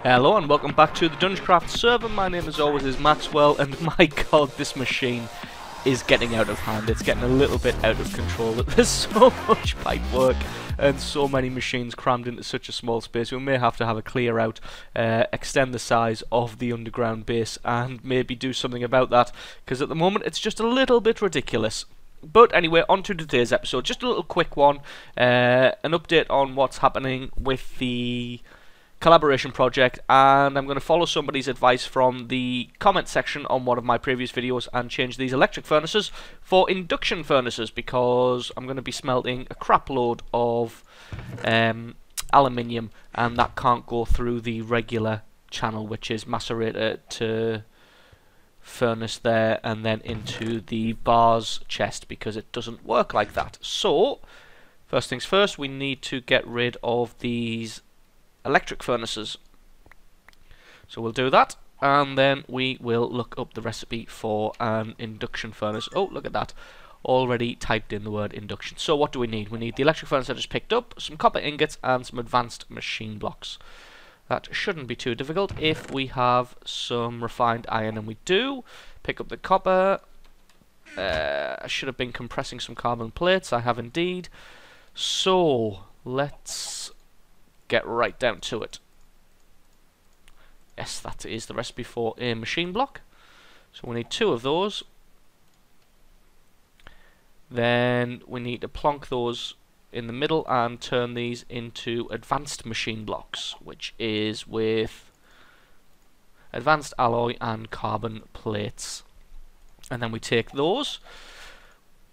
Hello and welcome back to the DungeCraft server. My name as always is Maxwell, and my god, this machine is getting out of hand. It's getting a little bit out of control. There's so much pipe work and so many machines crammed into such a small space. We may have to have a clear out, extend the size of the underground base and maybe do something about that, because at the moment it's just a little bit ridiculous. But anyway, on to today's episode. Just a little quick one, an update on what's happening with the collaboration project, and I'm going to follow somebody's advice from the comment section on one of my previous videos and change these electric furnaces for induction furnaces, because I'm going to be smelting a crap load of aluminium, and that can't go through the regular channel, which is macerator to furnace there and then into the bars chest, because it doesn't work like that. So first things first, we need to get rid of these electric furnaces. So we'll do that, and then we will look up the recipe for an induction furnace. Oh, look at that, already typed in the word induction. So what do we need? We need the electric furnace I just picked up, some copper ingots and some advanced machine blocks. That shouldn't be too difficult if we have some refined iron, and we do. Pick up the copper. I should have been compressing some carbon plates. I have indeed. So let's get right down to it. Yes, that is the recipe for a machine block. So we need 2 of those. Then we need to plonk those in the middle and turn these into advanced machine blocks, which is with advanced alloy and carbon plates. And then we take those,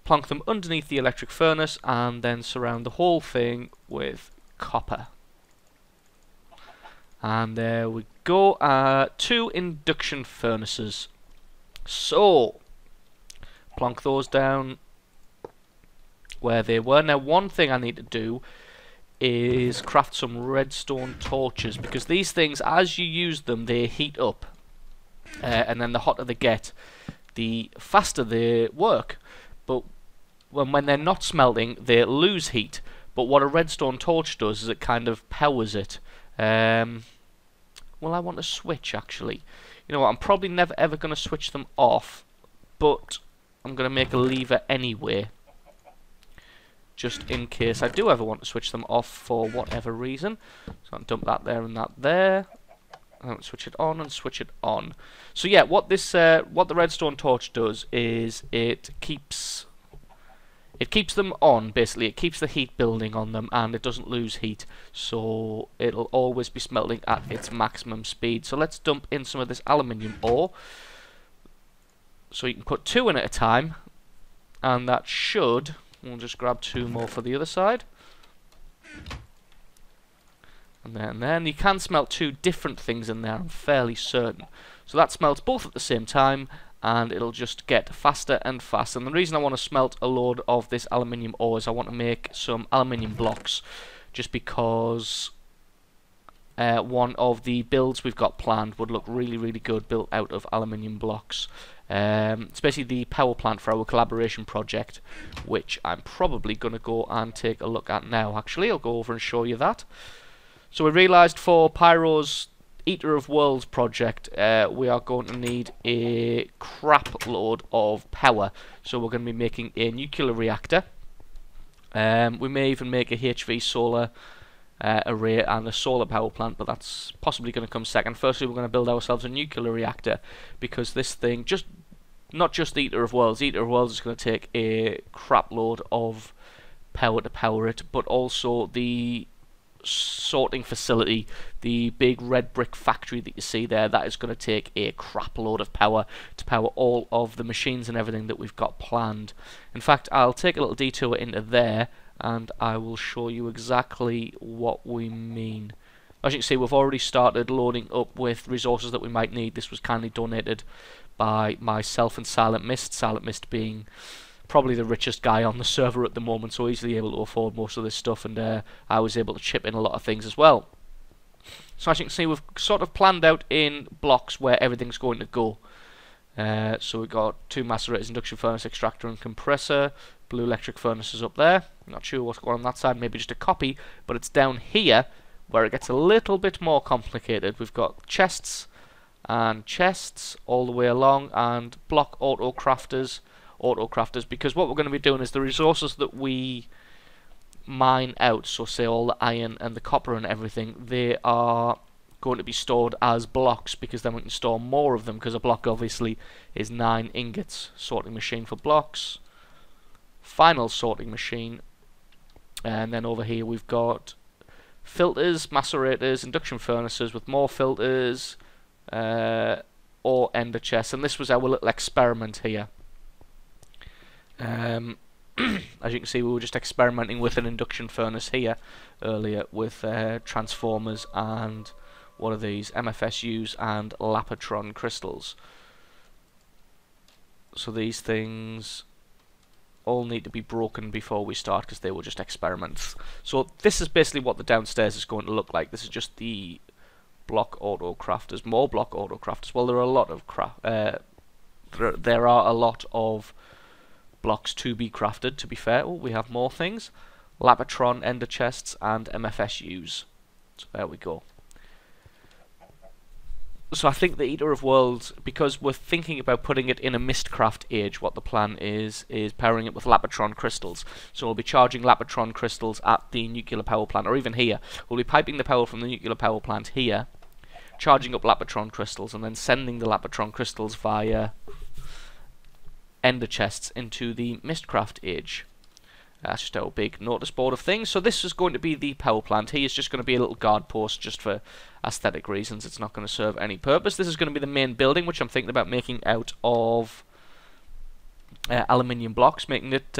plonk them underneath the electric furnace, and then surround the whole thing with copper. And there we go, 2 induction furnaces. So plonk those down where they were. Now, one thing I need to do is craft some redstone torches, because these things, as you use them, they heat up, and then the hotter they get, the faster they work. But when they're not smelting, they lose heat. But what a redstone torch does is it kind of powers it. Well, I want to switch, actually. You know what, I'm probably never ever going to switch them off, but I'm going to make a lever anyway, just in case I do ever want to switch them off for whatever reason. So I'll dump that there and that there, and switch it on and switch it on. So yeah, what the redstone torch does is it keeps them on, basically. It keeps the heat building on them, and it doesn't lose heat, so it'll always be smelting at its maximum speed. So let's dump in some of this aluminium ore. So you can put 2 in at a time, and that should... We'll just grab 2 more for the other side. And then you can smelt 2 different things in there, I'm fairly certain. So that smelts both at the same time, and it'll just get faster and faster. And the reason I want to smelt a load of this aluminium ore is I want to make some aluminium blocks, just because one of the builds we've got planned would look really, really good built out of aluminium blocks. Especially the power plant for our collaboration project, which I'm probably going to go and take a look at now. Actually, I'll go over and show you that. So we realised for Pyro's Eater of Worlds project, we are going to need a crap load of power. So we're going to be making a nuclear reactor. We may even make a HV solar array and a solar power plant, but that's possibly going to come second. Firstly, we're going to build ourselves a nuclear reactor, because this thing, not just Eater of Worlds is going to take a crap load of power to power it, but also the sorting facility, the big red brick factory that you see there, that is going to take a crap load of power to power all of the machines and everything that we've got planned. In fact, I'll take a little detour into there and I will show you exactly what we mean. As you can see, we've already started loading up with resources that we might need. This was kindly donated by myself and Silent Mist being probably the richest guy on the server at the moment, so easily able to afford most of this stuff, and I was able to chip in a lot of things as well. So as you can see, we've sort of planned out in blocks where everything's going to go. So we've got 2 macerators, induction furnace, extractor and compressor. Blue electric furnaces up there. I'm not sure what's going on that side, maybe just a copy, but it's down here where it gets a little bit more complicated. We've got chests and chests all the way along, and block auto crafters, because what we're going to be doing is the resources that we mine out, so say all the iron and the copper and everything, they are going to be stored as blocks, because then we can store more of them, because a block obviously is 9 ingots. Sorting machine for blocks, final sorting machine, and then over here we've got filters, macerators, induction furnaces with more filters, or ender chests, and this was our little experiment here. As you can see, we were just experimenting with an induction furnace here earlier with transformers and what are these? MFSUs and Lapotron crystals. So these things all need to be broken before we start, because they were just experiments. So this is basically what the downstairs is going to look like. This is just the block auto crafters, more block auto crafters. Well, there are a lot of there are a lot of blocks to be crafted, to be fair. Oh, we have more things. Lapotron, ender chests, and MFSUs. So there we go. So I think the Eater of Worlds, because we're thinking about putting it in a Mistcraft age, what the plan is powering it with Lapotron crystals. So we'll be charging Lapotron crystals at the nuclear power plant, or even here. We'll be piping the power from the nuclear power plant here, charging up Lapotron crystals, and then sending the Lapotron crystals via ender chests into the Mistcraft age. That's just our big notice board of things. So this is going to be the power plant. He is just going to be a little guard post just for aesthetic reasons. It's not going to serve any purpose. This is going to be the main building, which I'm thinking about making out of aluminium blocks, making it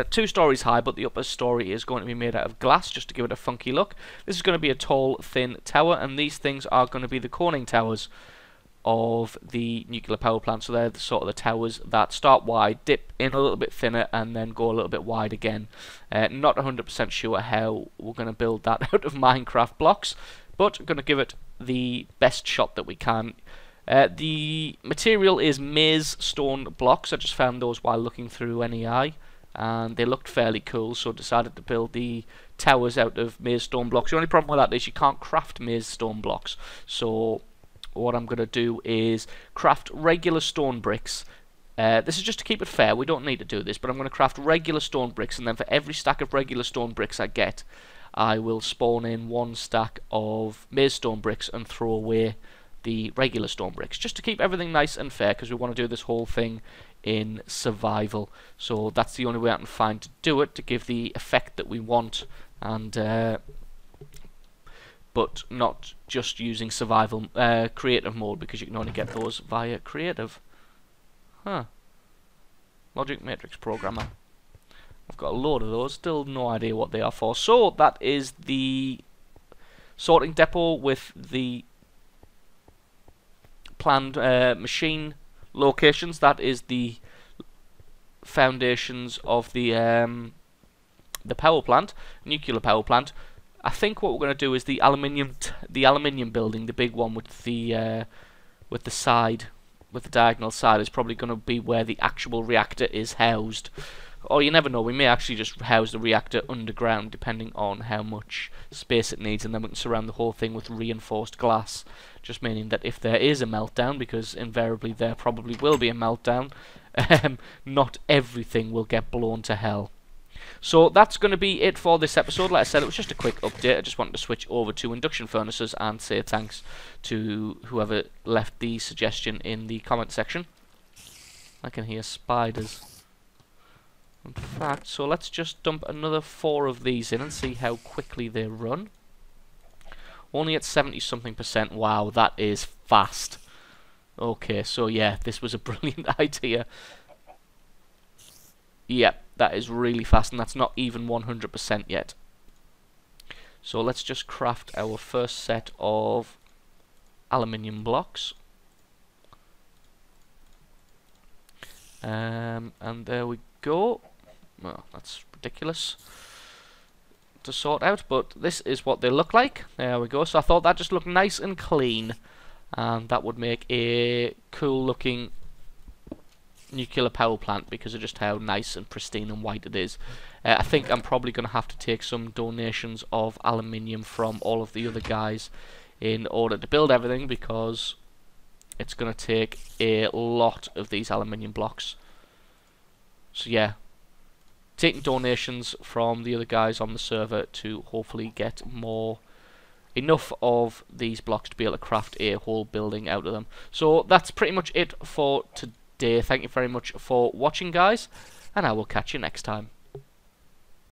2 stories high, but the upper story is going to be made out of glass just to give it a funky look. This is going to be a tall, thin tower, and these things are going to be the conning towers of the nuclear power plant. So they're the sort of the towers that start wide, dip in a little bit thinner, and then go a little bit wide again. Not 100% sure how we're going to build that out of Minecraft blocks, but I'm going to give it the best shot that we can. The material is maize stone blocks. I just found those while looking through NEI, and they looked fairly cool, so I decided to build the towers out of maize stone blocks. The only problem with that is you can't craft maize stone blocks, so what I'm going to do is craft regular stone bricks. This is just to keep it fair, we don't need to do this, but I'm going to craft regular stone bricks, and then for every stack of regular stone bricks I get, I will spawn in 1 stack of maize stone bricks and throw away the regular stone bricks, just to keep everything nice and fair, because we want to do this whole thing in survival. So that's the only way I can find to do it, to give the effect that we want, and but not just using survival creative mode, because you can only get those via creative. Huh. Logic Matrix Programmer. I've got a load of those, still no idea what they are for. So that is the sorting depot with the planned machine locations. That is the foundations of the power plant, nuclear power plant. I think what we're going to do is the aluminium building, the big one with the side, with the diagonal side, is probably going to be where the actual reactor is housed. Or you never know, we may actually just house the reactor underground, depending on how much space it needs, and then we can surround the whole thing with reinforced glass, just meaning that if there is a meltdown, because invariably there probably will be a meltdown, not everything will get blown to hell. So that's going to be it for this episode. Like I said, it was just a quick update. I just wanted to switch over to induction furnaces and say thanks to whoever left the suggestion in the comment section. I can hear spiders. In fact, so let's just dump another 4 of these in and see how quickly they run. Only at 70-something%. Wow, that is fast. Okay, so yeah, this was a brilliant idea. Yep, that is really fast, and that's not even 100% yet. So let's just craft our first set of aluminium blocks. And there we go. Well, that's ridiculous to sort out, but this is what they look like. There we go. So I thought that just looked nice and clean, and that would make a cool looking nuclear power plant because of just how nice and pristine and white it is. I think I'm probably going to have to take some donations of aluminium from all of the other guys in order to build everything, because it's going to take a lot of these aluminium blocks. So yeah, taking donations from the other guys on the server to hopefully get enough of these blocks to be able to craft a whole building out of them. So that's pretty much it for today. Thank you very much for watching, guys, and I will catch you next time.